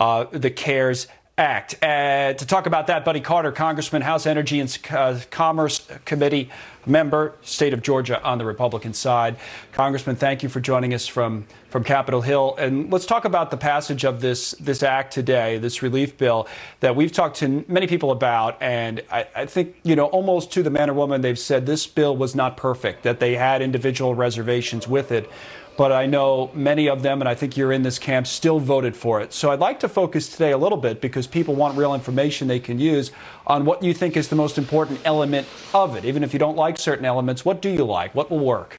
the CARES Act. To talk about that, Buddy Carter, Congressman, House Energy and Commerce Committee member, state of Georgia on the Republican side. Congressman, thank you for joining us from Capitol Hill. And let's talk about the passage of this act today, this relief bill that we've talked to many people about. And I think, almost to the man or woman, they've said this bill was not perfect, that they had individual reservations with it. But I know many of them, and I think you're in this camp, still voted for it. So I'd like to focus today a little bit, because people want real information they can use, on what you think is the most important element of it. Even if you don't like certain elements, what do you like? What will work?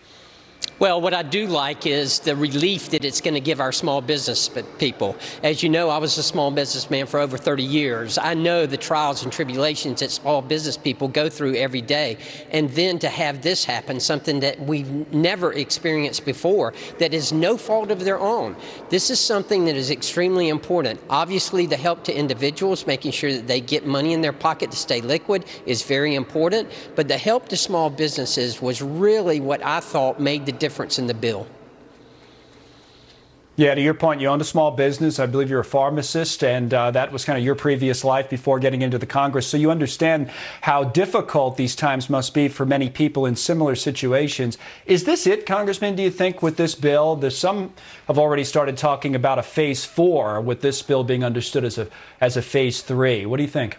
Well, what I do like is the relief that it's going to give our small business people. As you know, I was a small businessman for over 30 years. I know the trials and tribulations that small business people go through every day. And then to have this happen, something that we've never experienced before, that is no fault of their own. This is something that is extremely important. Obviously, the help to individuals, making sure that they get money in their pocket to stay liquid, is very important. But the help to small businesses was really what I thought made the difference in the bill. Yeah, to your point, you owned a small business. I believe you're a pharmacist, and that was kind of your previous life before getting into the Congress. So you understand how difficult these times must be for many people in similar situations. Is this it, Congressman, do you think, with this bill? Some have already started talking about a phase 4, with this bill being understood as a phase 3. What do you think?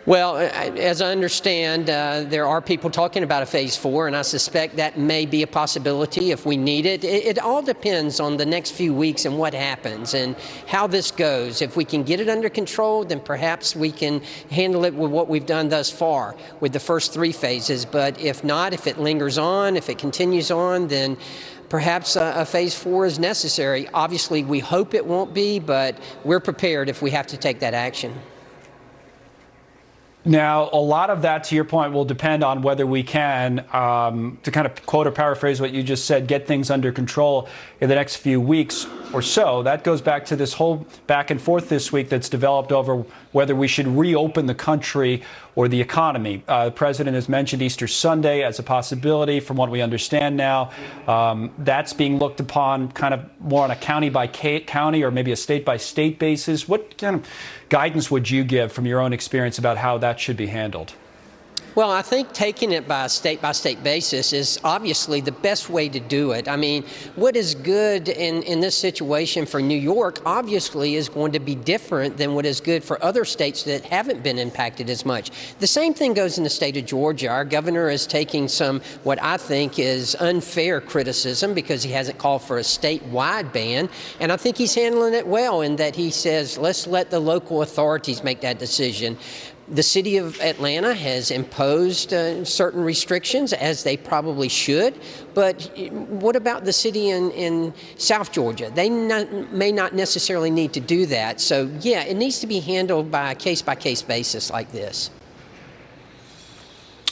Well, as I understand, there are people talking about a phase 4, and I suspect that may be a possibility if we need it. It all depends on the next few weeks and what happens and how this goes. If we can get it under control, then perhaps we can handle it with what we've done thus far with the first 3 phases. But if not, if it lingers on, if it continues on, then perhaps a phase 4 is necessary. Obviously, we hope it won't be, but we're prepared if we have to take that action. Now, a lot of that, to your point, will depend on whether we can, to kind of quote or paraphrase what you just said, get things under control in the next few weeks or so. That goes back to this whole back and forth this week that's developed over whether we should reopen the country or the economy. The president has mentioned Easter Sunday as a possibility, from what we understand now. That's being looked upon kind of more on a county-by-county or maybe a state-by-state basis. What kind of guidance would you give from your own experience about how that should be handled? Well, I think taking it by state basis is obviously the best way to do it. I mean, what is good in this situation for New York obviously is going to be different than what is good for other states that haven't been impacted as much. The same thing goes in the state of Georgia. Our governor is taking some, what I think is unfair criticism, because he hasn't called for a statewide ban. And I think he's handling it well in that he says, let's let the local authorities make that decision. The city of Atlanta has imposed certain restrictions, as they probably should. But what about the city in South Georgia? They may not necessarily need to do that. So, yeah, it needs to be handled by a case-by-case basis like this.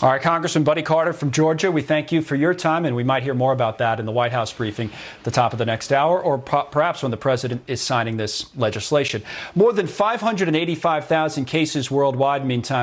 All right, Congressman Buddy Carter from Georgia, we thank you for your time, and we might hear more about that in the White House briefing at the top of the next hour, or perhaps when the president is signing this legislation. More than 585,000 cases worldwide, meantime.